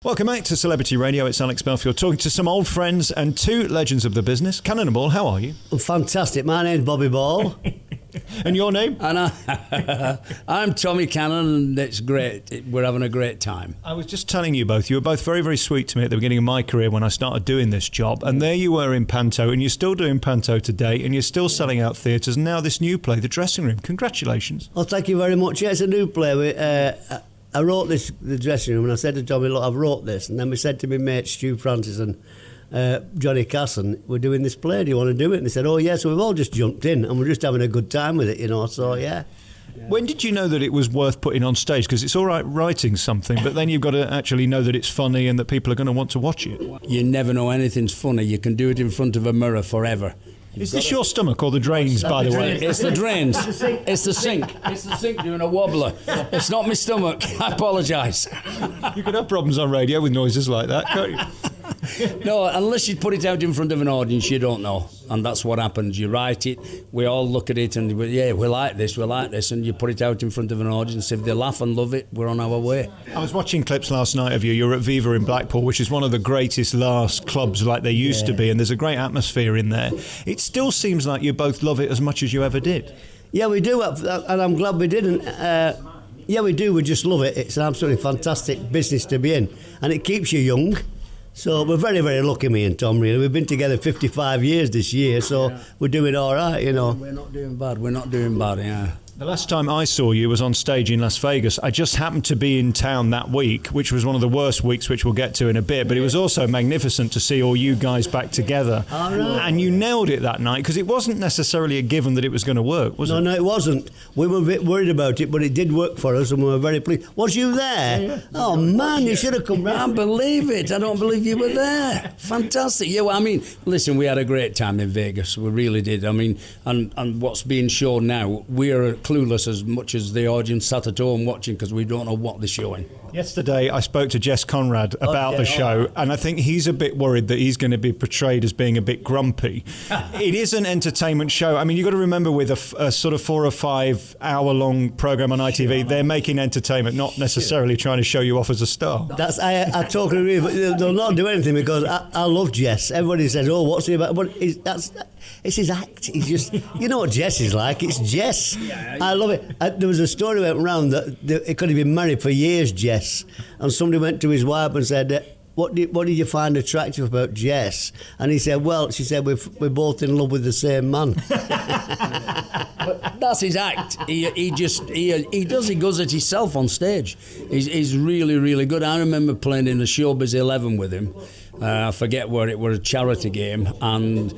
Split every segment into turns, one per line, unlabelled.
Welcome back to Celebrity Radio. It's Alex Belfield talking to some old friends and two legends of the business. Cannon and Ball, how are you?
Fantastic. My name's Bobby Ball.
And your name?
And I'm Tommy Cannon, and it's great. We're having a great time.
I was just telling you both, you were both very, very sweet to me at the beginning of my career when I started doing this job. And there you were in Panto, and you're still doing Panto today, and you're still selling out theatres. And now this new play, The Dressing Room. Congratulations.
Well, thank you very much. Yeah, it's a new play. I wrote The Dressing Room, and I said to Tommy, look, I've wrote this. And then we said to my mates, Stu Francis and Johnny Casson, we're doing this play, do you want to do it? And they said, oh yeah, so we've all just jumped in and we're just having a good time with it, you know, so yeah.
When did you know that it was worth putting on stage? Because it's all right writing something, but then you've got to actually know that it's funny and that people are going to want to watch it.
You never know anything's funny. You can do it in front of a mirror forever.
Is this your stomach or the drains, by the way?
It's the drains. It's the sink. It's the sink doing a wobbler. It's not my stomach. I apologise.
You could have problems on radio with noises like that, can't you?
No, unless you put it out in front of an audience, you don't know. And that's what happens. You write it, we all look at it and we like this, and you put it out in front of an audience. If they laugh and love it, we're on our way.
I was watching clips last night of you. You're at Viva in Blackpool, which is one of the greatest last clubs like they used to be, and there's a great atmosphere in there. It still seems like you both love it as much as you ever did.
Yeah, we do, and I'm glad we didn't. Yeah, we do, we just love it. It's an absolutely fantastic business to be in, and it keeps you young. So we're very, very lucky, me and Tom, really. We've been together 55 years this year, so we're doing all right, you know.
We're not doing bad, yeah.
The last time I saw you was on stage in Las Vegas. I just happened to be in town that week, which was one of the worst weeks, which we'll get to in a bit, but it was also magnificent to see all you guys back together.
All right.
And you nailed it that night, because it wasn't necessarily a given that it was going to work, was it?
No, it wasn't. We were a bit worried about it, but it did work for us, and we were very pleased. Was you there? Yeah. Oh, man, you should have come round.
I can't believe it. I don't believe you were there. Fantastic. Yeah, well, I mean, listen, we had a great time in Vegas. We really did. I mean, and what's being shown now, we're clueless as much as the audience sat at home watching, because we don't know what they're showing.
Yesterday I spoke to Jess Conrad about the show, and I think he's a bit worried that he's going to be portrayed as being a bit grumpy. It is an entertainment show. I mean, you've got to remember, with a sort of 4 or 5 hour long programme on ITV, they're making entertainment, not necessarily trying to show you off as a star.
I totally agree, but they'll not do anything, because I love Jess. Everybody says, oh, what's he about? But it's his act. He's just, you know what Jess is like. It's Jess. I love it. There was a story went around that it could have been married for years, Jess. And somebody went to his wife and said, what did you find attractive about Jess? And he said, well, she said, we're both in love with the same man.
But that's his act. He goes at himself on stage. He's really, really good. I remember playing in the Showbiz 11 with him. I forget where it was, a charity game, and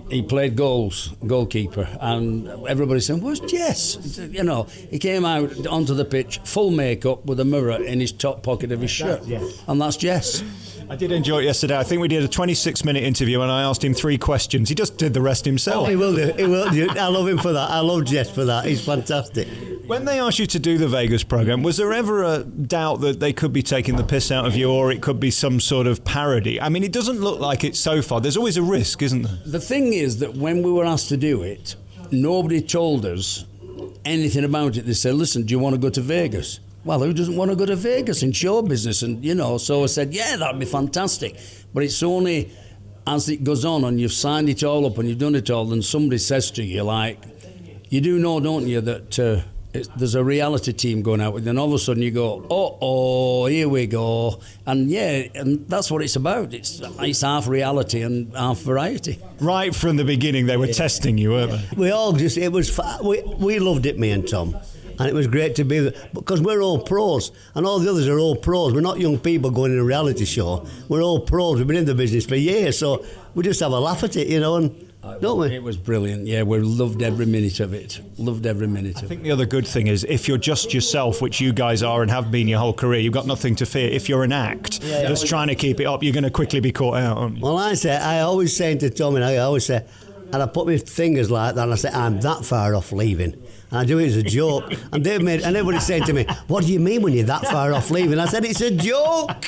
he played goalkeeper, and everybody said, where's Jess? You know, he came out onto the pitch, full makeup with a mirror in his top pocket of his shirt, and that's Jess.
I did enjoy it yesterday. I think we did a 26-minute interview, and I asked him 3 questions. He just did the rest himself.
He will do. I love him for that. I love Jess for that. He's fantastic.
When they asked you to do the Vegas programme, was there ever a doubt that they could be taking the piss out of you, or it could be some sort of parody? I mean, it doesn't look like it so far. There's always a risk, isn't there?
The thing is that when we were asked to do it, nobody told us anything about it. They said, listen, do you want to go to Vegas? Well, who doesn't want to go to Vegas in show business? And, you know, so I said, yeah, that'd be fantastic. But it's only as it goes on and you've signed it all up and you've done it all, and somebody says to you, like, you do know, don't you, that there's a reality team going out with you, and all of a sudden you go, oh, here we go. And and that's what it's about. It's half reality and half variety.
Right from the beginning, they were testing you, weren't they?
We all just, we loved it, me and Tom. And it was great to be there, because we're all pros, and all the others are all pros. We're not young people going in a reality show. We're all pros. We've been in the business for years, so we just have a laugh at it, you know, and don't we?
It was brilliant, yeah. We loved every minute of it. Loved every minute of it.
I think the other good thing is, if you're just yourself, which you guys are and have been your whole career, you've got nothing to fear. If you're an act that's trying to keep it up, you're going to quickly be caught out, aren't you?
Well, I always say to Tommy, and I put my fingers like that, and I say, I'm that far off leaving. And I do it as a joke. And everybody's saying to me, what do you mean when you're that far off leaving? I said, it's a joke.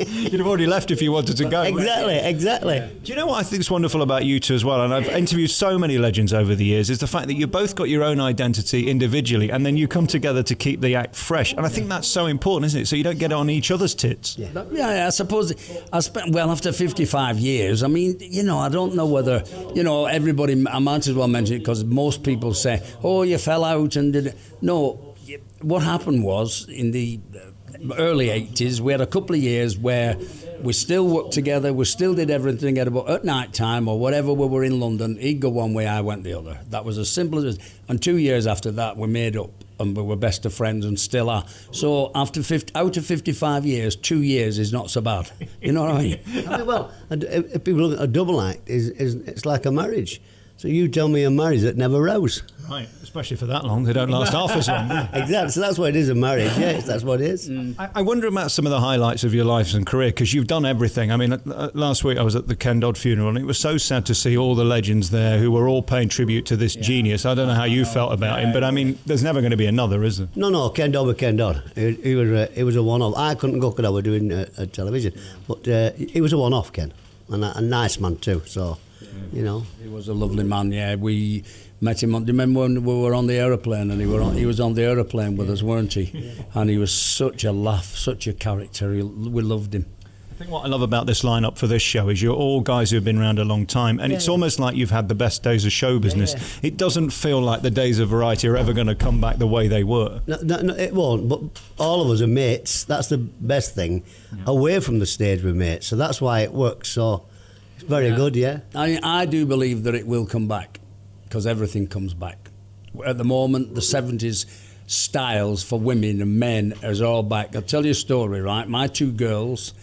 You'd have already left if you wanted to go.
Exactly.
Do you know what I think is wonderful about you two as well? And I've interviewed so many legends over the years, is the fact that you both got your own identity individually and then you come together to keep the act fresh. And I think that's so important, isn't it? So you don't get on each other's tits.
Yeah, I suppose after 55 years, I mean, I don't know whether, everybody, I might as well mention it because most people say, oh, you fell out and did it. No, what happened was in the early 80s, we had a couple of years where we still worked together, we still did everything together, but at night time or whatever, we were in London, he'd go one way, I went the other. That was as simple as it is. And 2 years after that, we made up and we were best of friends and still are. So out of 55 years, 2 years is not so bad. You know what I mean?
Well, if people look at a double act, it's like a marriage. So you tell me a marriage that never rose.
Right, especially for that long. They don't last half as long.
Exactly, so that's what it is, a marriage, yes, that's what it is.
I wonder about some of the highlights of your life and career, because you've done everything. I mean, last week I was at the Ken Dodd funeral, and it was so sad to see all the legends there who were all paying tribute to this genius. I don't know how you felt about him, but I mean, there's never going to be another, is there?
No, Ken Dodd was Ken Dodd. He was a one-off. I couldn't go because I was doing television, but he was a one-off, Ken, and a nice man too, so... He
was a lovely man. Yeah, we met him. Do you remember when we were on the aeroplane and he was on the aeroplane with us, weren't he? Yeah. And he was such a laugh, such a character. We loved him.
I think what I love about this lineup for this show is you're all guys who have been around a long time, and it's almost like you've had the best days of show business. Yeah. It doesn't feel like the days of variety are ever going to come back the way they were.
No, it won't. But all of us are mates. That's the best thing. Yeah. Away from the stage, we're mates. So that's why it works. So. Very good, yeah.
I do believe that it will come back because everything comes back. At the moment, the 70s styles for women and men is all back. I'll tell you a story, right? My two girls,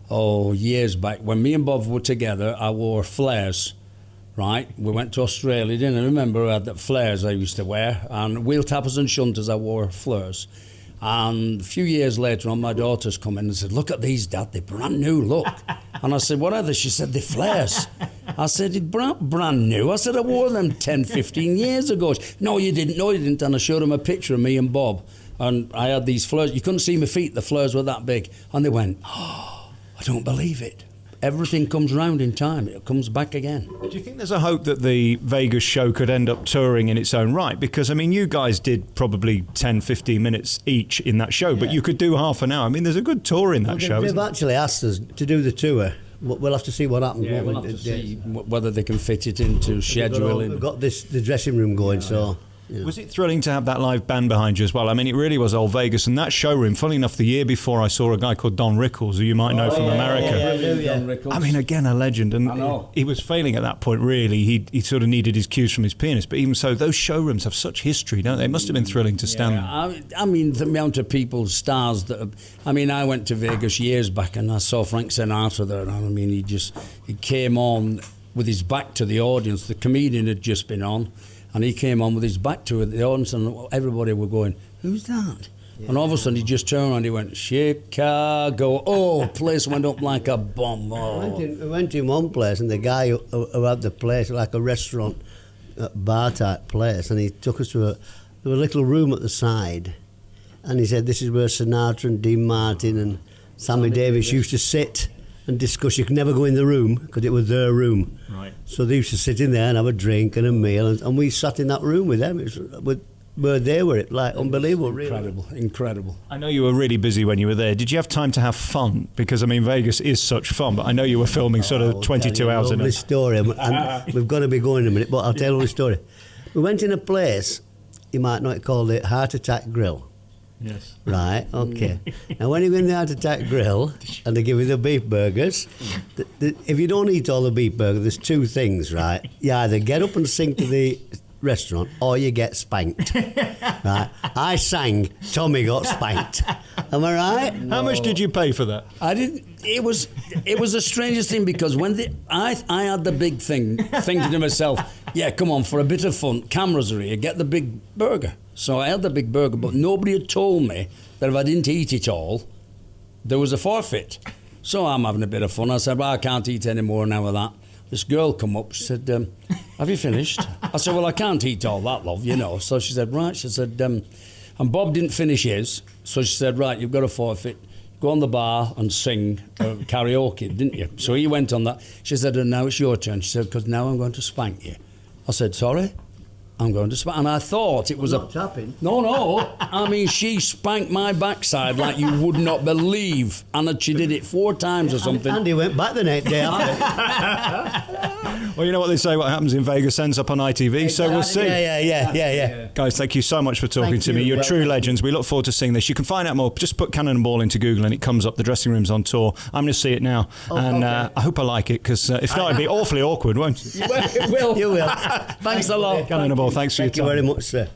years back, when me and Bob were together, I wore flares, right? We went to Australia, didn't I? Remember I had the flares I used to wear, and wheel tappers and shunters, I wore flares. And a few years later on, my daughters come in and said, look at these, Dad, they're brand new, look. And I said, what are they? She said, they're flares. I said, they're brand new. I said, I wore them 10, 15 years ago. She, no, you didn't. And I showed them a picture of me and Bob. And I had these flares. You couldn't see my feet, the flares were that big. And they went, oh, I don't believe it. Everything comes round in time. It comes back again.
Do you think there's a hope that the Vegas show could end up touring in its own right? Because, I mean, you guys did probably 10, 15 minutes each in that show, but you could do half an hour. I mean, there's a good tour in that show.
They've actually asked us to do the tour. We'll have to see what happens.
Yeah, we'll have to see whether they can fit it into scheduling.
We've got the dressing room going, so... Yeah.
Was it thrilling to have that live band behind you as well? I mean, it really was old Vegas, and that showroom, funny enough, the year before I saw a guy called Don Rickles, who you might know from America. I mean, again, a legend, and he was failing at that point, really. He sort of needed his cues from his pianist, but even so, those showrooms have such history, don't they? It must have been thrilling to stand there.
I mean, the amount of people, stars that... I mean, I went to Vegas years back, and I saw Frank Sinatra there, and I mean, he came on with his back to the audience. The comedian had just been on, and he came on with his back to the audience, and everybody were going, who's that? Yeah. And all of a sudden he just turned around and he went, Chicago. Oh, place went up like a bomb. Oh.
We went in one place, and the guy who had the place, like a restaurant, bar type place, and he took us to a little room at the side, and he said, this is where Sinatra and Dean Martin and Sammy Davis used to sit and discuss. You could never go in the room because it was their room.
Right.
So they used to sit in there and have a drink and a meal, and we sat in that room with them. It was, where they were, like unbelievable, really.
Incredible.
I know you were really busy when you were there. Did you have time to have fun? Because I mean, Vegas is such fun, but I know you were filming sort of 22 hours a night.
Story, and we've got to be going in a minute, but I'll tell you the story. We went in a place, you might know it, called the Heart Attack Grill.
Yes.
Right, okay. Now, when you go in the Heart Attack Grill and they give you the beef burgers, if you don't eat all the beef burgers, there's two things, right? You either get up and sing to the restaurant or you get spanked. Right? I sang, Tommy got spanked. Am I right?
How much did you pay for that?
I didn't. It was the strangest thing, because when I had the big thing, thinking to myself, yeah, come on, for a bit of fun, cameras are here, get the big burger. So I had the big burger, but nobody had told me that if I didn't eat it all, there was a forfeit. So I'm having a bit of fun. I said, well, I can't eat any more now of that. This girl come up, she said, have you finished? I said, well, I can't eat all that, love, you know. So she said, right. She said, and Bob didn't finish his. So she said, right, you've got a forfeit. go on the bar and sing karaoke, didn't you? So he went on that. She said, and now it's your turn. She said, because now I'm going to spank you. I said, sorry? I'm going to spank. And I thought it was
Not tapping.
No. I mean, she spanked my backside like you would not believe. And she did it 4 times or something.
Andy went back the next day after.
Well, you know what they say, what happens in Vegas ends up on ITV, so we'll see.
Yeah.
Guys, thank you so much for talking
Thank
to me.
you.
You're
Well,
true
thank
legends. We look forward to seeing this. You can find out more. Just put Cannon and Ball into Google and it comes up. The Dressing Room's on tour. I'm going to see it now. And I hope I like it, because if not, it'd be awfully awkward, won't it?
You will.
You will.
Thanks a lot.
Cannon and Ball, thanks for your
Thank you
time.
very much, sir.